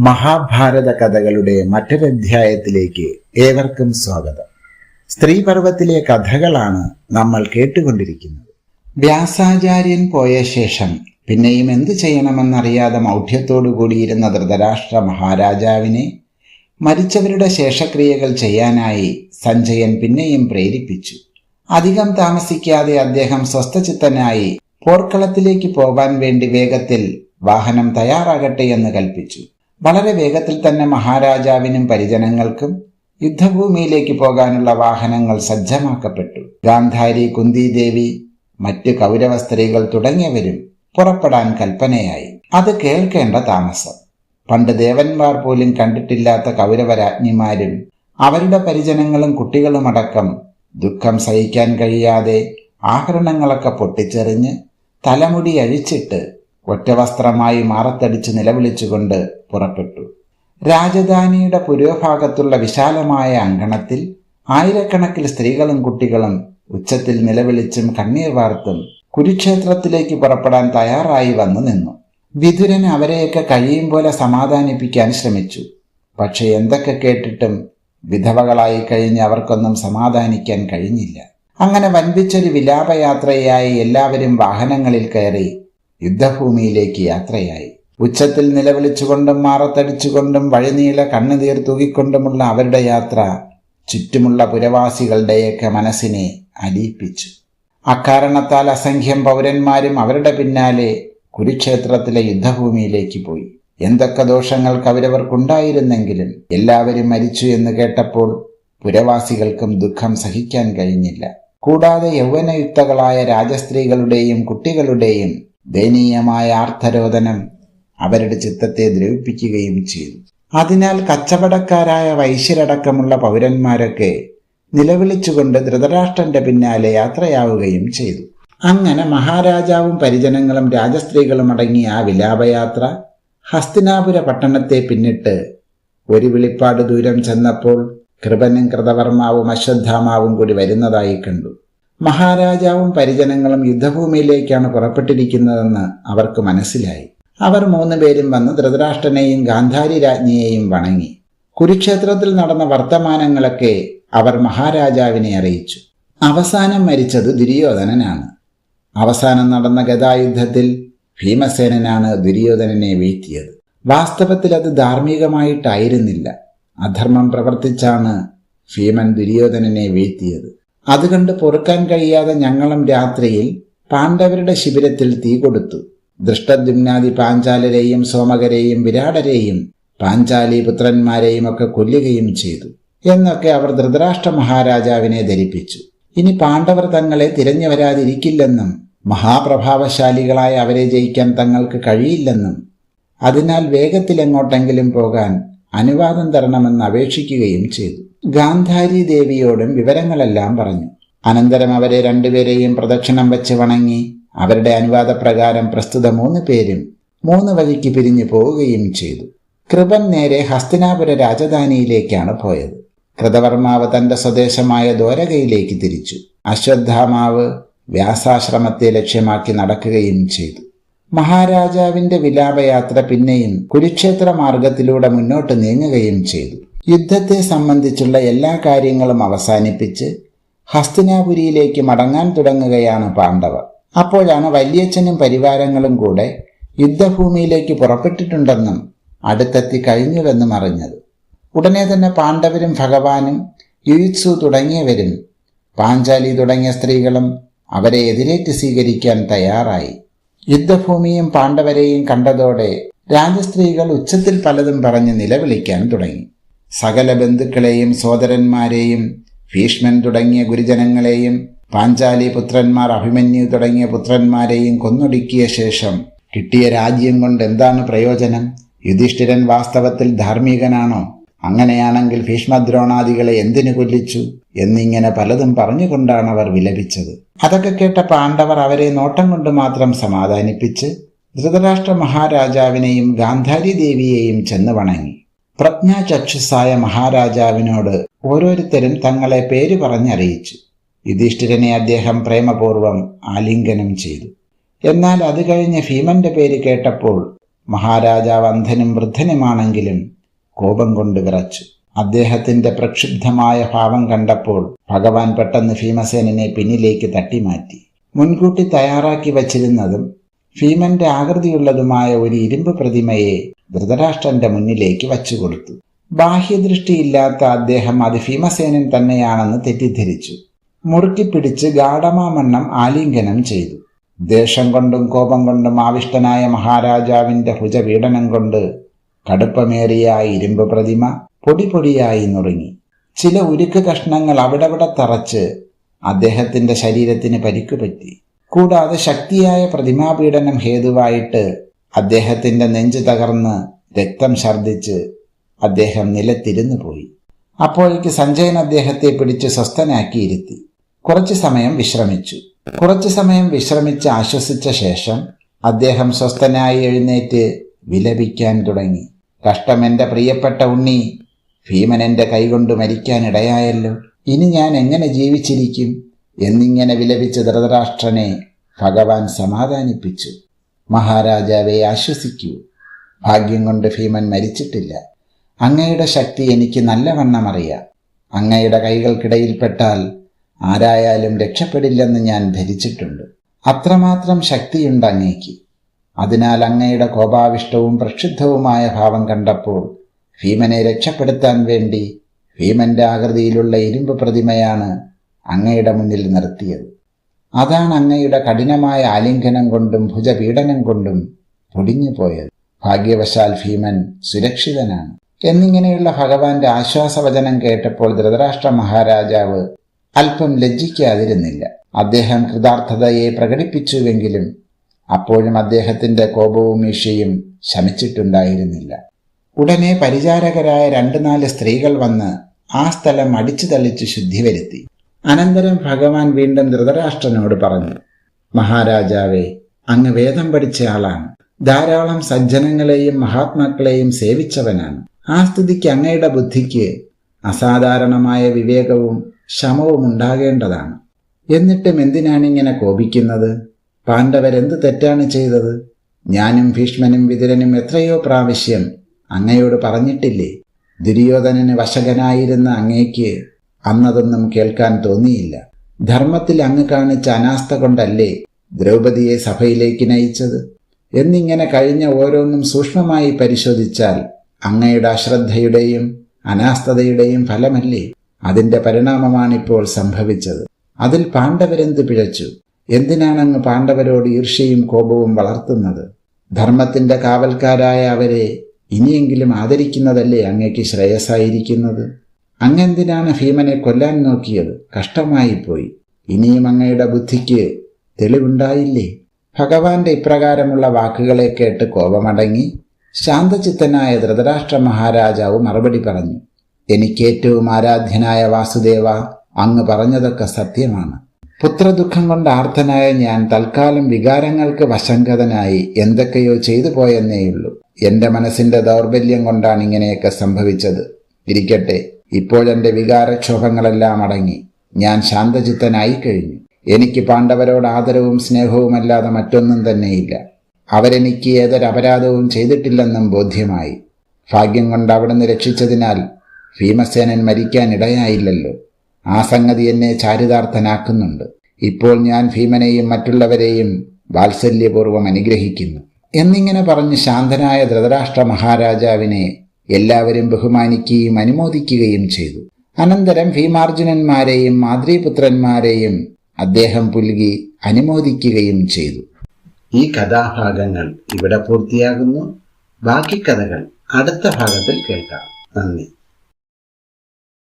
മഹാഭാരത കഥകളുടെ മറ്റൊരധ്യായത്തിലേക്ക് ഏവർക്കും സ്വാഗതം. സ്ത്രീപർവത്തിലെ കഥകളാണ് നമ്മൾ കേട്ടുകൊണ്ടിരിക്കുന്നത്. വ്യാസാചാര്യൻ പോയ ശേഷം പിന്നെയും എന്തു ചെയ്യണമെന്നറിയാതെ മൗഢ്യത്തോടു കൂടിയിരുന്ന ധൃതരാഷ്ട്ര മഹാരാജാവിനെ മരിച്ചവരുടെ ശേഷക്രിയകൾ ചെയ്യാനായി സഞ്ജയൻ പിന്നെയും പ്രേരിപ്പിച്ചു. അധികം താമസിക്കാതെ അദ്ദേഹം സ്വസ്ഥചിത്തനായി പോർക്കളത്തിലേക്ക് പോകാൻ വേണ്ടി വേഗത്തിൽ വാഹനം തയ്യാറാകട്ടെ എന്ന് കൽപ്പിച്ചു. വളരെ വേഗത്തിൽ തന്നെ മഹാരാജാവിനും പരിജനങ്ങൾക്കും യുദ്ധഭൂമിയിലേക്ക് പോകാനുള്ള വാഹനങ്ങൾ സജ്ജമാക്കപ്പെട്ടു. ഗാന്ധാരി, കുന്തിദേവി, മറ്റ് കൗരവ സ്ത്രീകൾ തുടങ്ങിയവരും പുറപ്പെടാൻ കൽപ്പനയായി. അത് കേൾക്കേണ്ട താമസം. പണ്ട് ദേവന്മാർ പോലും കണ്ടിട്ടില്ലാത്ത കൗരവരാജ്ഞിമാരും അവരുടെ പരിജനങ്ങളും കുട്ടികളുമടക്കം ദുഃഖം സഹിക്കാൻ കഴിയാതെ ആഭരണങ്ങളൊക്കെ പൊട്ടിച്ചെറിഞ്ഞ് തലമുടി അഴിച്ചിട്ട് ഒറ്റവസ്ത്രമായി മാറത്തടിച്ച് നിലവിളിച്ചുകൊണ്ട് പുറപ്പെട്ടു. രാജധാനിയുടെ പുരോഭാഗത്തുള്ള വിശാലമായ അങ്കണത്തിൽ ആയിരക്കണക്കിന് സ്ത്രീകളും കുട്ടികളും ഉച്ചത്തിൽ നിലവിളിച്ചും കണ്ണീർ വാർത്തും കുരുക്ഷേത്രത്തിലേക്ക് പുറപ്പെടാൻ തയ്യാറായി വന്നു നിന്നു. വിതുരൻ അവരെയൊക്കെ കഴിയും പോലെ സമാധാനിപ്പിക്കാൻ ശ്രമിച്ചു. പക്ഷെ എന്തൊക്കെ കേട്ടിട്ടും വിധവകളായി കഴിഞ്ഞ് അവർക്കൊന്നും സമാധാനിക്കാൻ കഴിഞ്ഞില്ല. അങ്ങനെ വൻപിച്ചൊരു വിലാപയാത്രയായി എല്ലാവരും വാഹനങ്ങളിൽ കയറി യുദ്ധഭൂമിയിലേക്ക് യാത്രയായി. ഉച്ചത്തിൽ നിലവിളിച്ചുകൊണ്ടും മാറത്തടിച്ചുകൊണ്ടും വഴിനീള കണ്ണുനീർ തൂകിക്കൊണ്ടുമുള്ള അവരുടെ യാത്ര ചുറ്റുമുള്ള പുരവാസികളുടെയൊക്കെ മനസ്സിനെ അലിയിപ്പിച്ചു. അക്കാരണത്താൽ അസംഖ്യം പൗരന്മാരും അവരുടെ പിന്നാലെ കുരുക്ഷേത്രത്തിലെ യുദ്ധഭൂമിയിലേക്ക് പോയി. എന്തൊക്കെ ദോഷങ്ങൾ കൗരവർക്കുണ്ടായിരുന്നെങ്കിലും എല്ലാവരും മരിച്ചു എന്ന് കേട്ടപ്പോൾ പുരവാസികൾക്കും ദുഃഖം സഹിക്കാൻ കഴിഞ്ഞില്ല. കൂടാതെ യൗവനയുക്തകളായ രാജസ്ത്രീകളുടെയും കുട്ടികളുടെയും ദയനീയമായ ആർത്തരോദനം അവരുടെ ചിത്തത്തെ ദ്രവിപ്പിക്കുകയും ചെയ്തു. അതിനാൽ കച്ചവടക്കാരായ വൈശ്യരടക്കമുള്ള പൗരന്മാരൊക്കെ നിലവിളിച്ചുകൊണ്ട് ധൃതരാഷ്ട്രന്റെ പിന്നാലെ യാത്രയാവുകയും ചെയ്തു. അങ്ങനെ മഹാരാജാവും പരിജനങ്ങളും രാജസ്ത്രീകളും അടങ്ങിയ ആ വിലാപയാത്ര ഹസ്തിനാപുര പട്ടണത്തെ പിന്നിട്ട് ഒരു വിളിപ്പാട് ദൂരം ചെന്നപ്പോൾ കൃപനും കൃതവർമാവും അശ്വത്ഥാമാവും കൂടി വരുന്നതായി കണ്ടു. മഹാരാജാവും പരിജനങ്ങളും യുദ്ധഭൂമിയിലേക്കാണ് പുറപ്പെട്ടിരിക്കുന്നതെന്ന് അവർക്ക് മനസ്സിലായി. അവർ 3 പേരും വന്ന് ധൃതരാഷ്ട്രനെയും ഗാന്ധാരി രാജ്ഞിയെയും വണങ്ങി. കുരുക്ഷേത്രത്തിൽ നടന്ന വർത്തമാനങ്ങളൊക്കെ അവർ മഹാരാജാവിനെ അറിയിച്ചു. അവസാനം മരിച്ചത് ദുര്യോധനനാണ്. അവസാനം നടന്ന ഗദായുദ്ധത്തിൽ ഭീമസേനനാണ് ദുര്യോധനനെ വീഴ്ത്തിയത്. വാസ്തവത്തിൽ അത് ധാർമ്മികമായിട്ടായിരുന്നില്ല. അധർമ്മം പ്രവർത്തിച്ചാണ് ഭീമൻ ദുര്യോധനനെ വീഴ്ത്തിയത്. അതുകണ്ട് പൊറുക്കാൻ കഴിയാതെ ഞങ്ങളും രാത്രിയിൽ പാണ്ഡവരുടെ ശിബിരത്തിൽ തീ കൊടുത്തു. ദൃഷ്ടദ്യുമ്നാദി പാഞ്ചാലരെയും സോമകരെയും വിരാടരെയും പാഞ്ചാലി പുത്രന്മാരെയും ഒക്കെ കൊല്ലുകയും ചെയ്തു എന്നൊക്കെ അവർ ധൃതരാഷ്ട്ര മഹാരാജാവിനെ ധരിപ്പിച്ചു. ഇനി പാണ്ഡവർ തങ്ങളെ തിരഞ്ഞു വരാതിരിക്കില്ലെന്നും മഹാപ്രഭാവശാലികളായ അവരെ ജയിക്കാൻ തങ്ങൾക്ക് കഴിയില്ലെന്നും അതിനാൽ വേഗത്തിൽ എങ്ങോട്ടെങ്കിലും പോകാൻ അനുവാദം തരണമെന്ന് അപേക്ഷിക്കുകയും ചെയ്തു. ഗാന്ധാരി ദേവിയോടും വിവരങ്ങളെല്ലാം പറഞ്ഞു. അനന്തരം അവരെ 2 പേരെയും പ്രദക്ഷിണം വെച്ച് വണങ്ങി അവരുടെ അനുവാദപ്രകാരം പ്രസ്തുത 3 പേരും 3 വഴിക്ക് പിരിഞ്ഞു പോവുകയും ചെയ്തു. കൃപൻ നേരെ ഹസ്തിനാപുര രാജധാനിയിലേക്കാണ് പോയത്. കൃതവർമാവ് തന്റെ സ്വദേശമായ ദ്വാരകയിലേക്ക് തിരിച്ചു. അശ്വത്ഥാമാവ് വ്യാസാശ്രമത്തെ ലക്ഷ്യമാക്കി നടക്കുകയും ചെയ്തു. മഹാരാജാവിന്റെ വിലാപയാത്ര പിന്നെയും കുരുക്ഷേത്ര മാർഗത്തിലൂടെ മുന്നോട്ട് നീങ്ങുകയും ചെയ്തു. യുദ്ധത്തെ സംബന്ധിച്ചുള്ള എല്ലാ കാര്യങ്ങളും അവസാനിപ്പിച്ച് ഹസ്തിനാപുരിയിലേക്ക് മടങ്ങാൻ തുടങ്ങുകയാണ് പാണ്ഡവർ. അപ്പോഴാണ് വല്യച്ഛനും പരിവാരങ്ങളും കൂടെ യുദ്ധഭൂമിയിലേക്ക് പുറപ്പെട്ടിട്ടുണ്ടെന്നും അടുത്തെത്തി കഴിഞ്ഞുവെന്നും അറിഞ്ഞത്. ഉടനെ തന്നെ പാണ്ഡവരും ഭഗവാനും യുയുത്സു തുടങ്ങിയവരും പാഞ്ചാലി തുടങ്ങിയ സ്ത്രീകളും അവരെ എതിരേറ്റ് സ്വീകരിക്കാൻ തയ്യാറായി. യുദ്ധഭൂമിയും പാണ്ഡവരെയും കണ്ടതോടെ രാജസ്ത്രീകൾ ഉച്ചത്തിൽ പലതും പറഞ്ഞ് നിലവിളിക്കാൻ തുടങ്ങി. സകല ബന്ധുക്കളെയും സോദരന്മാരെയും ഭീഷ്മൻ തുടങ്ങിയ ഗുരുജനങ്ങളെയും പാഞ്ചാലി പുത്രന്മാർ അഭിമന്യു തുടങ്ങിയ പുത്രന്മാരെയും കൊന്നൊടുക്കിയ ശേഷം കിട്ടിയ രാജ്യം കൊണ്ട് എന്താണ് പ്രയോജനം? യുധിഷ്ഠിരൻ വാസ്തവത്തിൽ ധാർമ്മികനാണോ? അങ്ങനെയാണെങ്കിൽ ഭീഷ്മദ്രോണാദികളെ എന്തിനു കൊല്ലിച്ചു എന്നിങ്ങനെ പലതും പറഞ്ഞുകൊണ്ടാണ് അവർ വിലപിച്ചത്. അതൊക്കെ കേട്ട പാണ്ഡവർ അവരെ നോട്ടം കൊണ്ട് മാത്രം സമാധാനിപ്പിച്ച് ധൃതരാഷ്ട്ര മഹാരാജാവിനെയും ഗാന്ധാരി ദേവിയെയും ചെന്ന് വണങ്ങി. പ്രജ്ഞാചക്ഷുസായ മഹാരാജാവിനോട് ഓരോരുത്തരും തങ്ങളെ പേര് പറഞ്ഞറിയിച്ചു. യുധിഷ്ഠിരനെ അദ്ദേഹം പ്രേമപൂർവം ആലിംഗനം ചെയ്തു. എന്നാൽ അത് കഴിഞ്ഞ് ഭീമന്റെ പേര് കേട്ടപ്പോൾ മഹാരാജാവ് അന്ധനും വൃദ്ധനുമാണെങ്കിലും കോപം കൊണ്ട് വിറച്ചു. അദ്ദേഹത്തിന്റെ പ്രക്ഷുബ്ധമായ ഭാവം കണ്ടപ്പോൾ ഭഗവാൻ പെട്ടെന്ന് ഭീമസേനനെ പിന്നിലേക്ക് തട്ടിമാറ്റി. മുൻകൂട്ടി തയ്യാറാക്കി വച്ചിരുന്നതും ഭീമന്റെ ആകൃതിയുള്ളതുമായ ഒരു ഇരുമ്പ് പ്രതിമയെ ധൃതരാഷ്ട്രന്റെ മുന്നിലേക്ക് വച്ചുകൊടുത്തു. ബാഹ്യദൃഷ്ടിയില്ലാത്ത അദ്ദേഹം അത് ഭീമസേനൻ തന്നെയാണെന്ന് തെറ്റിദ്ധരിച്ചു. മുറുക്കിപ്പിടിച്ച് ഗാഢമാമണ്ണം ആലിംഗനം ചെയ്തു. ദേഷ്യം കൊണ്ടും കോപം കൊണ്ടും ആവിഷ്ടനായ മഹാരാജാവിന്റെ ഭുജപീഡനം കൊണ്ട് കടുപ്പമേറിയ ഇരുമ്പ് പ്രതിമ പൊടിപൊടിയായി നുറുങ്ങി. ചില ഉരുക്ക് കഷ്ണങ്ങൾ അവിടവിടെ തറച്ച് അദ്ദേഹത്തിന്റെ ശരീരത്തിന് പരിക്കുപറ്റി. കൂടാതെ ശക്തിയായ പ്രതിമാപീഡനം ഹേതുവായിട്ട് അദ്ദേഹത്തിന്റെ നെഞ്ച് തകർന്ന് രക്തം ഛർദ്ദിച്ച് അദ്ദേഹം നിലത്തിരുന്നു പോയി. അപ്പോഴേക്ക് സഞ്ജയൻ അദ്ദേഹത്തെ പിടിച്ച് സ്വസ്ഥനാക്കിയിരുത്തി. കുറച്ചു സമയം വിശ്രമിച്ച് ആശ്വസിച്ച ശേഷം അദ്ദേഹം സ്വസ്ഥനായി എഴുന്നേറ്റ് വിലപിക്കാൻ തുടങ്ങി. കഷ്ടം, എന്റെ പ്രിയപ്പെട്ട ഉണ്ണി, ഭീമൻ എന്റെ കൈകൊണ്ട് മരിക്കാനിടയായല്ലോ. ഇനി ഞാൻ എങ്ങനെ ജീവിച്ചിരിക്കും എന്നിങ്ങനെ വിലപിച്ച ധൃതരാഷ്ട്രനെ ഭഗവാൻ സമാധാനിപ്പിച്ചു. മഹാരാജാവെ, ആശ്വസിക്കൂ. ഭാഗ്യം കൊണ്ട് ഭീമൻ മരിച്ചിട്ടില്ല. അങ്ങയുടെ ശക്തി എനിക്ക് നല്ലവണ്ണം അറിയാം. അങ്ങയുടെ കൈകൾക്കിടയിൽപ്പെട്ടാൽ ആരായാലും രക്ഷപ്പെടില്ലെന്ന് ഞാൻ ധരിച്ചിട്ടുണ്ട്. അത്രമാത്രം ശക്തിയുണ്ട് അങ്ങേക്ക്. അതിനാൽ അങ്ങയുടെ കോപാവിഷ്ടവും പ്രക്ഷുബ്ധവുമായ ഭാവം കണ്ടപ്പോൾ ഭീമനെ രക്ഷപ്പെടുത്താൻ വേണ്ടി ഭീമന്റെ ആകൃതിയിലുള്ള ഇരുമ്പ് പ്രതിമയാണ് അങ്ങയുടെ മുന്നിൽ നിർത്തിയത്. അതാണ് അങ്ങയുടെ കഠിനമായ ആലിംഗനം കൊണ്ടും ഭുജപീഡനം കൊണ്ടും പൊടിഞ്ഞു പോയത്. ഭാഗ്യവശാൽ ഭീമൻ സുരക്ഷിതനാണ് എന്നിങ്ങനെയുള്ള ഭഗവാന്റെ ആശ്വാസവചനം കേട്ടപ്പോൾ ധൃതരാഷ്ട്ര മഹാരാജാവ് അല്പം ലജ്ജിക്കാതിരുന്നില്ല. അദ്ദേഹം കൃതാർത്ഥതയെ പ്രകടിപ്പിച്ചുവെങ്കിലും അപ്പോഴും അദ്ദേഹത്തിന്റെ കോപവും ഈർഷ്യയും ശമിച്ചിട്ടുണ്ടായിരുന്നില്ല. ഉടനെ പരിചാരകരായ 2-4 സ്ത്രീകൾ വന്ന് ആ സ്ഥലം അടിച്ചു തള്ളിച്ച് ശുദ്ധി വരുത്തി. അനന്തരം ഭഗവാൻ വീണ്ടും ധൃതരാഷ്ട്രനോട് പറഞ്ഞു, മഹാരാജാവേ, അങ്ങ് വേദം പഠിച്ച ആളാണ്. ധാരാളം സജ്ജനങ്ങളെയും മഹാത്മാക്കളെയും സേവിച്ചവനാണ്. ആ സ്ഥിതിക്ക് അങ്ങയുടെ ബുദ്ധിക്ക് അസാധാരണമായ വിവേകവും ശമവും ഉണ്ടാകേണ്ടതാണ്. എന്നിട്ടും എന്തിനാണിങ്ങനെ കോപിക്കുന്നത്? പാണ്ഡവരെന്ത് തെറ്റാണ് ചെയ്തത്? ഞാനും ഭീഷ്മനും വിതുരനും എത്രയോ പ്രാവശ്യം അങ്ങയോട് പറഞ്ഞിട്ടില്ലേ? ദുര്യോധനന് വശകനായിരുന്ന അങ്ങേക്ക് അന്നതൊന്നും കേൾക്കാൻ തോന്നിയില്ല. ധർമ്മത്തിൽ അങ്ങ് കാണിച്ച അനാസ്ഥ കൊണ്ടല്ലേ ദ്രൗപദിയെ സഭയിലേക്ക് നയിച്ചത്? എന്നിങ്ങനെ കഴിഞ്ഞ ഓരോന്നും സൂക്ഷ്മമായി പരിശോധിച്ചാൽ അങ്ങയുടെ അശ്രദ്ധയുടെയും അനാസ്ഥതയുടെയും ഫലമല്ലേ? അതിന്റെ പരിണാമമാണിപ്പോൾ സംഭവിച്ചത്. അതിൽ പാണ്ഡവരെന്ത് പിഴച്ചു? എന്തിനാണങ്ങ് പാണ്ഡവരോട് ഈർഷ്യയും കോപവും വളർത്തുന്നത്? ധർമ്മത്തിന്റെ കാവൽക്കാരായ അവരെ ഇനിയെങ്കിലും ആദരിക്കുന്നതല്ലേ അങ്ങയ്ക്ക് ശ്രേയസ്സായിരിക്കുന്നത്? അങ്ങെന്തിനാണ് ഭീമനെ കൊല്ലാൻ നോക്കിയത്? കഷ്ടമായിപ്പോയി. ഇനിയും അങ്ങയുടെ ബുദ്ധിക്ക് തെളിവുണ്ടായില്ലേ? ഭഗവാന്റെ ഇപ്രകാരമുള്ള വാക്കുകളെ കേട്ട് കോപമടങ്ങി ശാന്തചിത്തനായ ധൃതരാഷ്ട്ര മഹാരാജാവ് മറുപടി പറഞ്ഞു, എനിക്കേറ്റവും ആരാധ്യനായ വാസുദേവ, അങ്ങ് പറഞ്ഞതൊക്കെ സത്യമാണ്. പുത്രദുഃഖം കൊണ്ട് ആർത്തനായ ഞാൻ തൽക്കാലം വികാരങ്ങൾക്ക് വശങ്കതനായി എന്തൊക്കെയോ ചെയ്തു പോയെന്നേയുള്ളൂ. എന്റെ മനസ്സിന്റെ ദൗർബല്യം കൊണ്ടാണ് ഇങ്ങനെയൊക്കെ സംഭവിച്ചത്. ഇരിക്കട്ടെ, ഇപ്പോഴെന്റെ വികാരക്ഷോഭങ്ങളെല്ലാം അടങ്ങി. ഞാൻ ശാന്തചിത്തനായി കഴിഞ്ഞു. എനിക്ക് പാണ്ഡവരോട് ആദരവും സ്നേഹവുമല്ലാതെ മറ്റൊന്നും തന്നെയില്ല. അവരെനിക്ക് ഏതൊരപരാധവും ചെയ്തിട്ടില്ലെന്നും ബോധ്യമായി. ഭാഗ്യം കൊണ്ട് അവിടുന്ന് രക്ഷിച്ചതിനാൽ ഭീമസേനൻ മരിക്കാനിടയായില്ലല്ലോ. ആ സംഗതി എന്നെ ചാരിതാർത്ഥനാക്കുന്നുണ്ട്. ഇപ്പോൾ ഞാൻ ഭീമനെയും മറ്റുള്ളവരെയും വാത്സല്യപൂർവ്വം അനുഗ്രഹിക്കുന്നു എന്നിങ്ങനെ പറഞ്ഞ് ശാന്തനായ ധൃതരാഷ്ട്ര മഹാരാജാവിനെ എല്ലാവരും ബഹുമാനിക്കുകയും അനുമോദിക്കുകയും ചെയ്തു. അനന്തരം ഭീമാർജുനന്മാരെയും മാതൃപുത്രന്മാരെയും അദ്ദേഹം പുൽകി അനുമോദിക്കുകയും ചെയ്തു. ഈ കഥാഭാഗങ്ങൾ ഇവിടെ പൂർത്തിയാകുന്നു. ബാക്കി കഥകൾ അടുത്ത ഭാഗത്തിൽ കേൾക്കാം. നന്ദി.